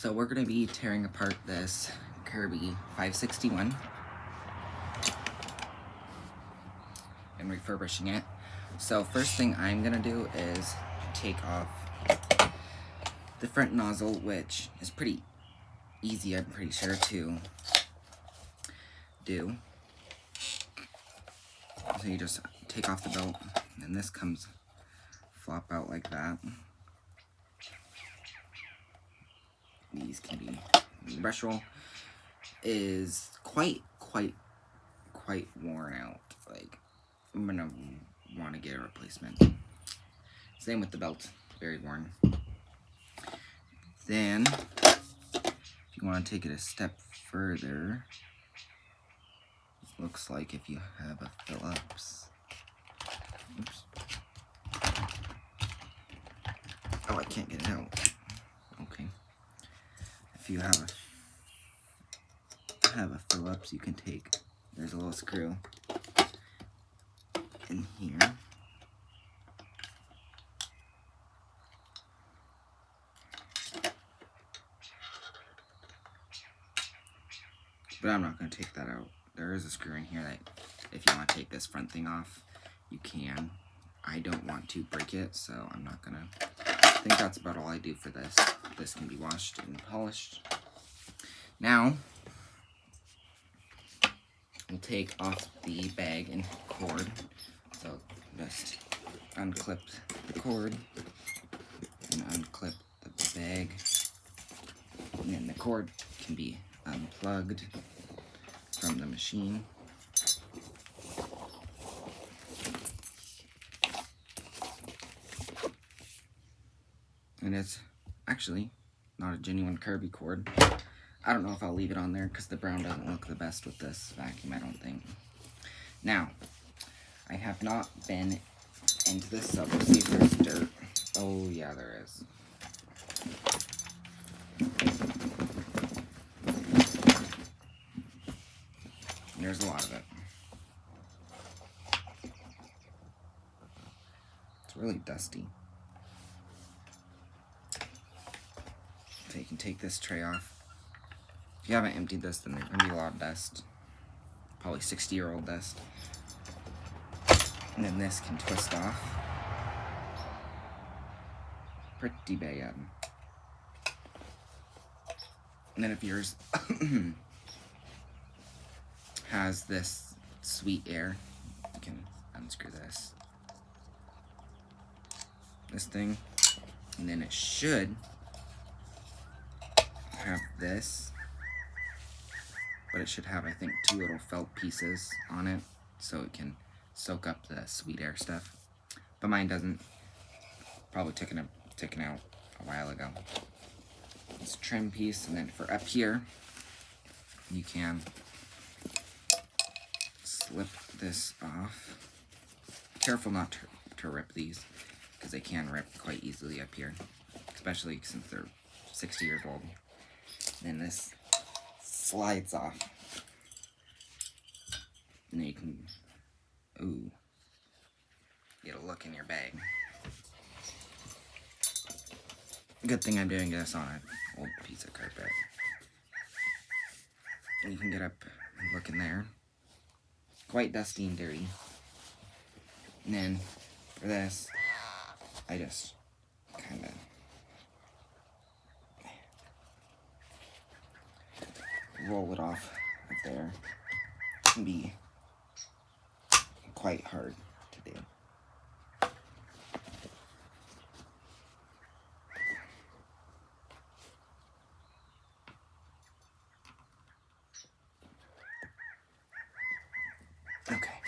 So we're going to be tearing apart this Kirby 561 and refurbishing it. So first thing I'm going to do is take off the front nozzle, which is pretty easy, I'm pretty sure, to do. So you just take off the belt, and this comes flop out like that. These can be, the brush roll is quite worn out. Like, I'm gonna want to get a replacement. Same with the belt, very worn. Then, if you want to take it a step further, looks like if you have a Phillips. Oops. Oh, I can't get it out. Okay. If you have a Phillips, you can take, there's a little screw in here. But I'm not going to take that out. There is a screw in here that if you want to take this front thing off, you can. I don't want to break it, so I'm not going to. I think that's about all I do for this. This can be washed and polished. Now, we'll take off the bag and cord. So just unclip the cord and unclip the bag. And then the cord can be unplugged from the machine. And it's actually not a genuine Kirby cord. I don't know if I'll leave it on there because the brown doesn't look the best with this vacuum, I don't think. Now, I have not been into this, so we'll see if there's dirt. Oh yeah, there is. There's a lot of it. It's really dusty. So you can take this tray off. If you haven't emptied this, then there's going to be a lot of dust. Probably 60-year-old dust. And then this can twist off. Pretty bad. And then if yours has this sweet air, you can unscrew this thing, and then it should have this, but it should have, I think, 2 little felt pieces on it so it can soak up the sweet air stuff, but mine doesn't. Probably taken out a while ago. This trim piece, and then for up here, you can slip this off. Careful not to rip these, because they can rip quite easily up here, especially since they're 60 years old. Then this slides off. And then you can, ooh, get a look in your bag. Good thing I'm doing this on an old piece of carpet. And you can get up and look in there. Quite dusty and dirty. And then for this, I just kind of roll it off up there. It can be quite hard to do. Okay.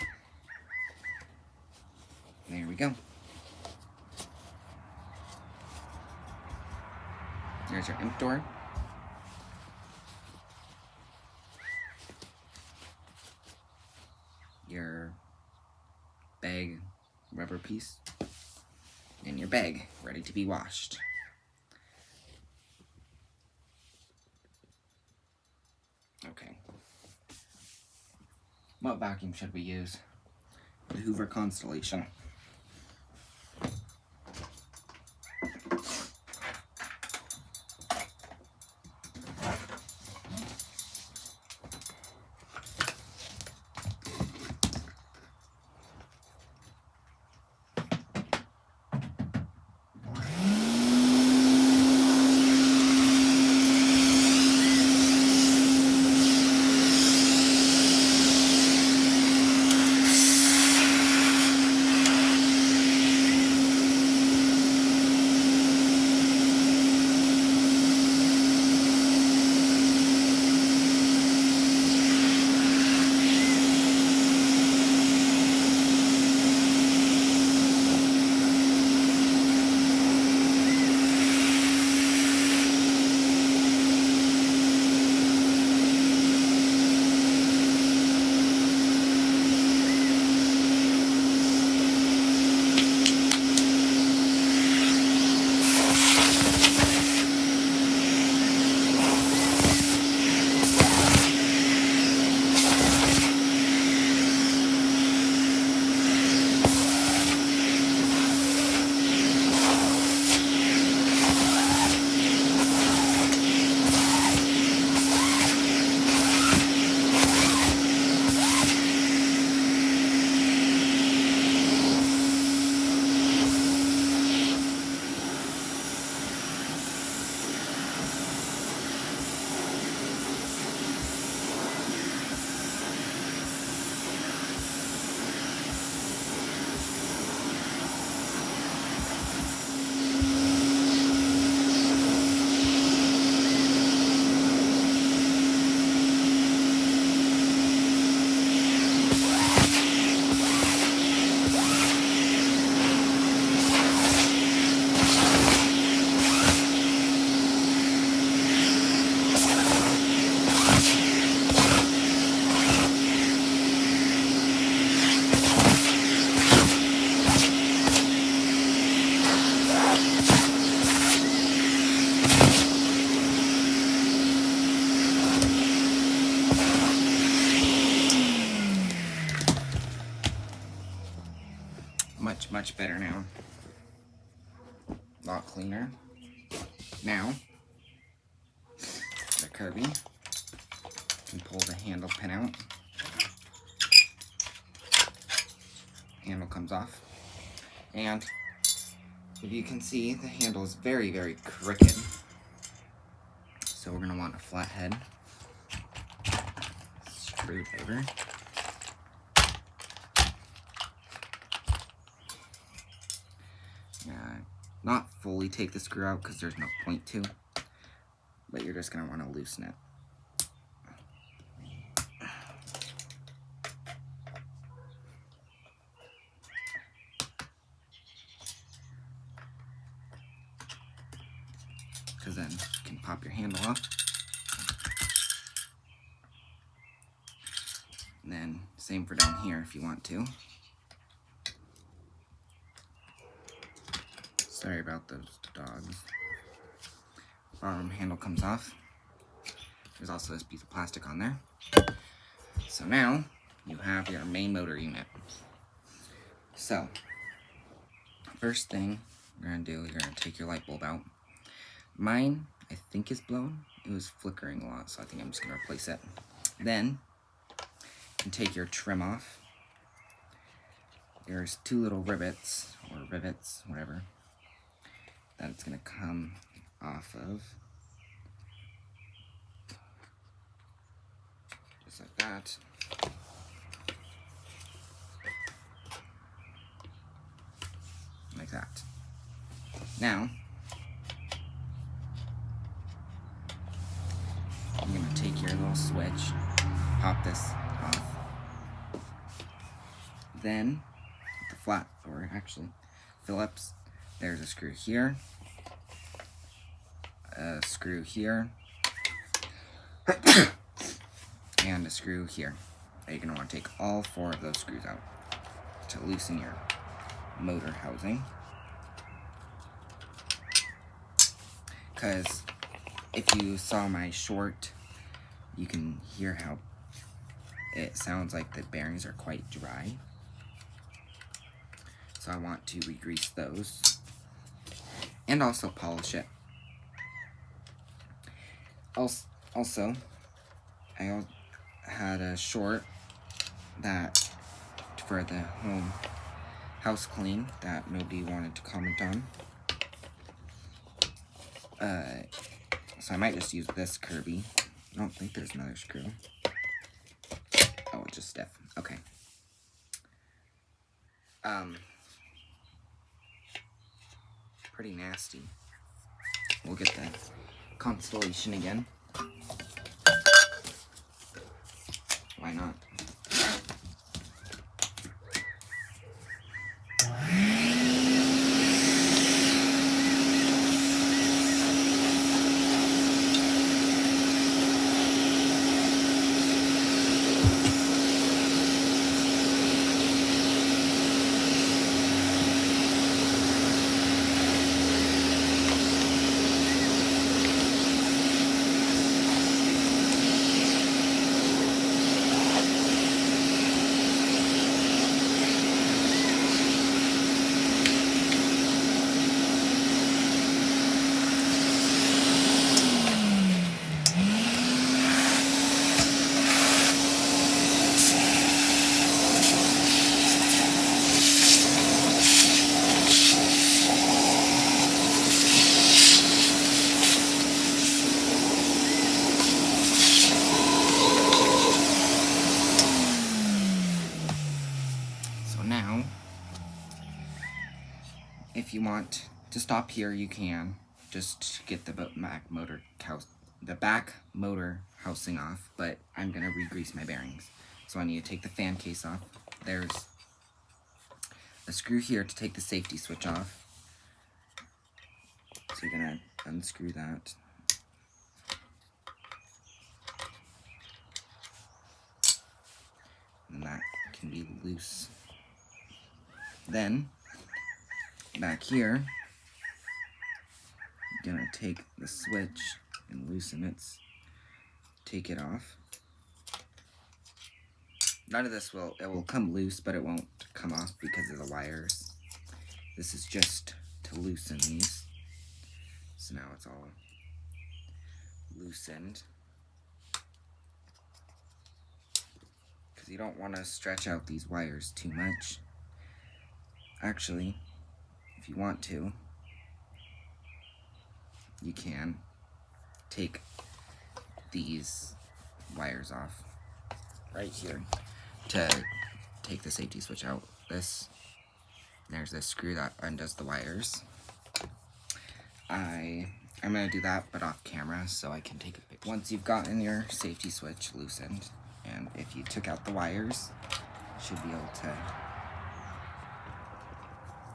There we go. There's your imp door. Your bag rubber piece. And your bag ready to be washed. Okay. What vacuum should we use? The Hoover Constellation. much better now. A lot cleaner. Now, the Kirby. You can pull the handle pin out. Handle comes off. And if you can see, the handle is very, very crooked. So we're going to want a flat head screwdriver. Not fully take the screw out because there's no point to, but you're just going to want to loosen it. Because then you can pop your handle off. And then same for down here if you want to. Sorry about those dogs. Bottom handle comes off. There's also this piece of plastic on there. So now you have your main motor unit. So first thing you're going to do, you're going to take your light bulb out. Mine, I think, is blown. It was flickering a lot, so I think I'm just going to replace it. Then you can take your trim off. There's two little rivets, or rivets, whatever, that it's going to come off of. Just like that. Like that. Now, I'm going to take your little switch, pop this off. Then, the flat, or actually, Phillips, there's a screw here, a screw here, and a screw here. You're going to want to take all 4 of those screws out to loosen your motor housing. Because if you saw my short, you can hear how it sounds like the bearings are quite dry. So I want to re-grease those and also polish it. Also, I had a short that for the house clean that nobody wanted to comment on. So I might just use this Kirby. I don't think there's another screw. Oh, it's just stiff. Okay. Pretty nasty. We'll get the Constellation again. Why not? If you want to stop here, you can. Just get the back motor housing off, but I'm going to re-grease my bearings. So I need to take the fan case off. There's a screw here to take the safety switch off. So you're going to unscrew that. And that can be loose. Then, back here, I'm gonna take the switch and loosen it, take it off. None of this will come loose, but it won't come off because of the wires. This is just to loosen these. So now it's all loosened. Because you don't want to stretch out these wires too much. Actually, if you want to, you can take these wires off right here to take the safety switch out. There's this screw that undoes the wires. I'm gonna do that, but off camera, so I can take a picture. Once you've gotten your safety switch loosened, and if you took out the wires, you should be able to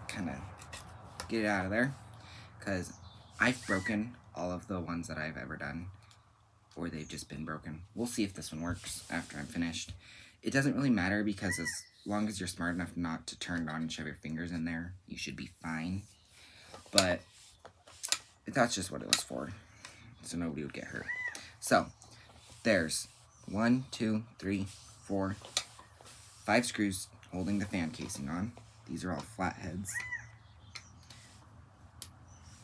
kind of get it out of there. Because I've broken all of the ones that I've ever done, or they've just been broken. We'll see if this one works after I'm finished. It doesn't really matter, because as long as you're smart enough not to turn it on and shove your fingers in there, you should be fine. But that's just what it was for, so nobody would get hurt. So there's 1, 2, 3, 4, 5 screws holding the fan casing on. These are all flatheads.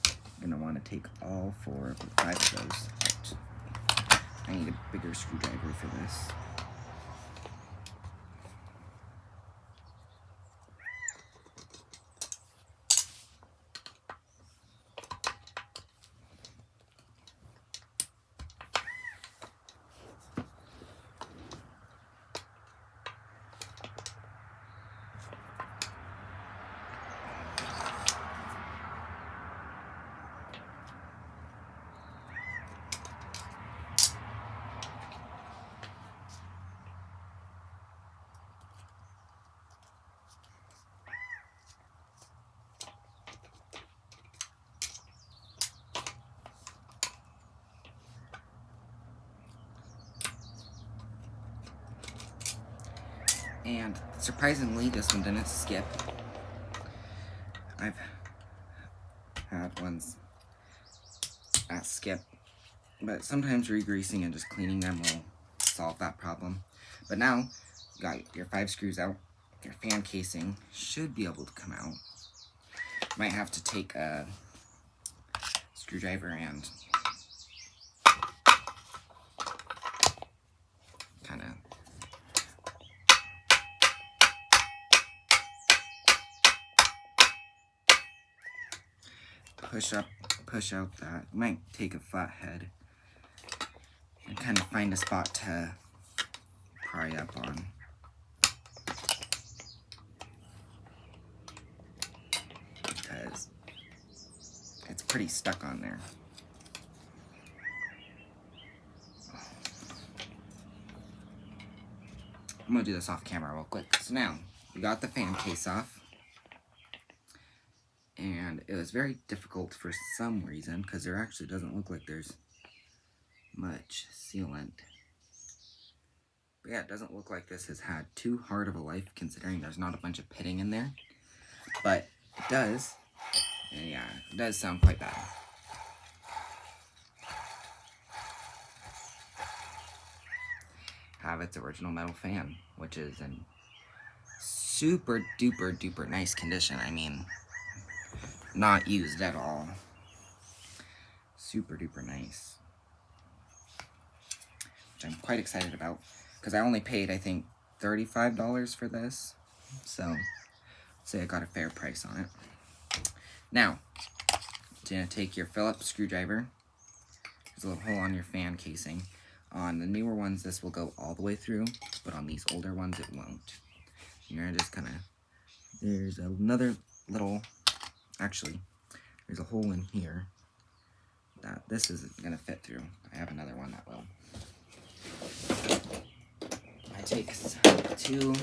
I'm gonna want to take all 4 or 5 of those out. I need a bigger screwdriver for this. And surprisingly, this one didn't skip. I've had ones that skip, but sometimes regreasing and just cleaning them will solve that problem. But now, you got your 5 screws out. Your fan casing should be able to come out. You might have to take a screwdriver and kind of push out that. You might take a flathead and kind of find a spot to pry up on. Because it's pretty stuck on there. I'm gonna do this off camera real quick. So now, we got the fan case off. And it was very difficult for some reason, because there actually doesn't look like there's much sealant. But yeah, it doesn't look like this has had too hard of a life, considering there's not a bunch of pitting in there. But it does, and yeah, it does sound quite bad. Have its original metal fan, which is in super duper duper nice condition. I mean, not used at all. Super duper nice. Which I'm quite excited about, because I only paid, I think, $35 for this. So, I'd say I got a fair price on it. Now, you're going to take your Phillips screwdriver. There's a little hole on your fan casing. On the newer ones, this will go all the way through, but on these older ones, it won't. You're going to just kind of, there's another little, actually, there's a hole in here that this isn't going to fit through. I have another one that will. I take 2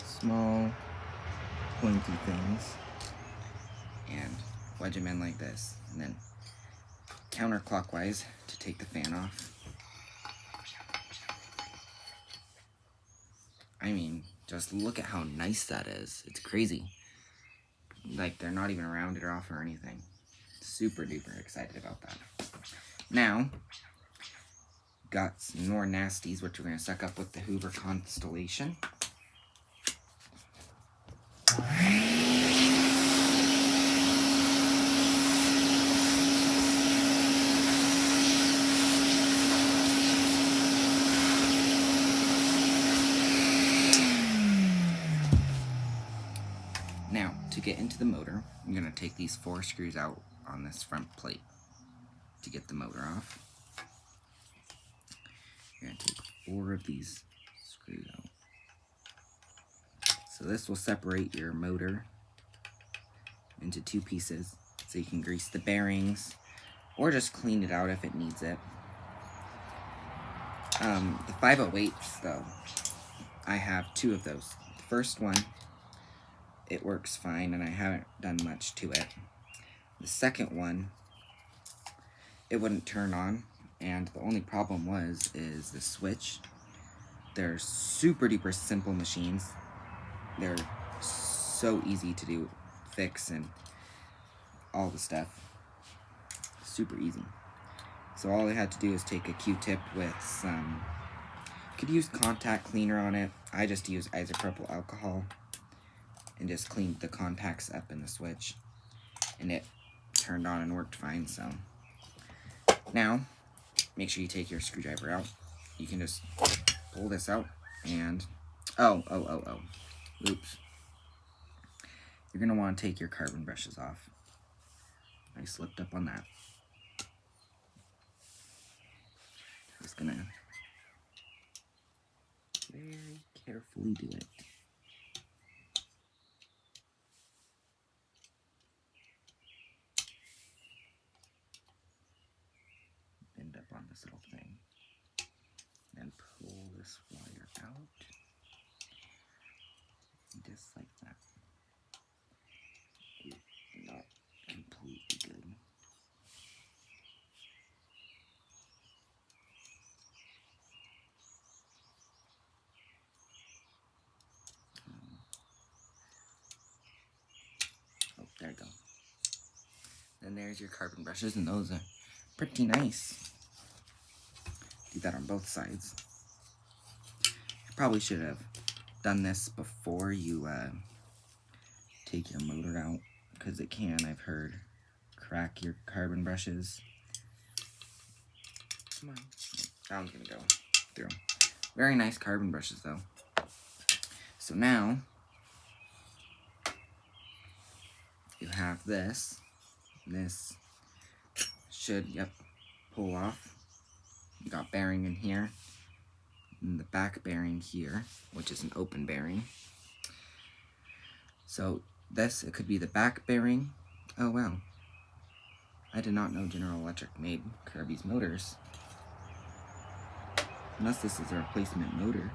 small pointy things and wedge them in like this, and then counterclockwise to take the fan off. I mean, just look at how nice that is. It's crazy. Like, they're not even rounded off or anything. Super duper excited about that. Now, got some more nasties, which we're going to suck up with the Hoover Constellation. Now, to get into the motor, I'm going to take these 4 screws out on this front plate to get the motor off. You're going to take 4 of these screws out. So this will separate your motor into 2 pieces, so you can grease the bearings or just clean it out if it needs it. The 508s, though, I have 2 of those. The first one, it works fine, and I haven't done much to it. The second one, it wouldn't turn on, and the only problem is the switch. They're super duper simple machines. They're so easy to fix and all the stuff. Super easy. So all I had to do is take a Q-tip with some, you could use contact cleaner on it. I just use isopropyl alcohol and just cleaned the contacts up in the switch, and it turned on and worked fine. So now make sure you take your screwdriver out. You can just pull this out and oops, you're gonna want to take your carbon brushes off. I slipped up on that. Just gonna very carefully do it. End up on this little thing. Then pull this wire out. Just like that. Not completely good. There you go. Then there's your carbon brushes, and those are pretty nice. Do that on both sides. You probably should have done this before you take your motor out, because it can, I've heard, crack your carbon brushes. Come on. That one's gonna go through. Very nice carbon brushes, though. So now you have this. This should, pull off. You got bearing in here, and the back bearing here, which is an open bearing. So this, it could be the back bearing. Oh wow, I did not know General Electric made Kirby's motors. Unless this is a replacement motor.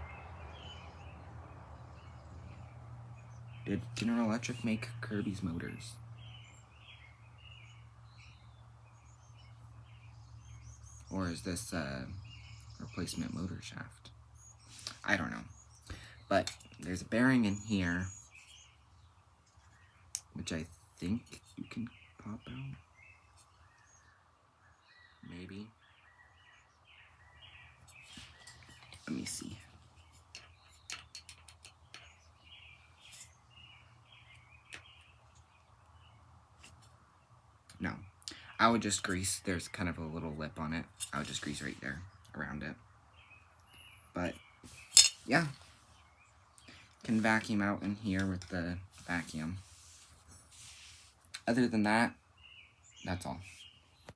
Did General Electric make Kirby's motors? Or is this a replacement motor shaft? I don't know. But there's a bearing in here, which I think you can pop out. Maybe. Let me see. No. I would just grease, there's kind of a little lip on it. I would just grease right there around it. But yeah. Can vacuum out in here with the vacuum. Other than that, that's all.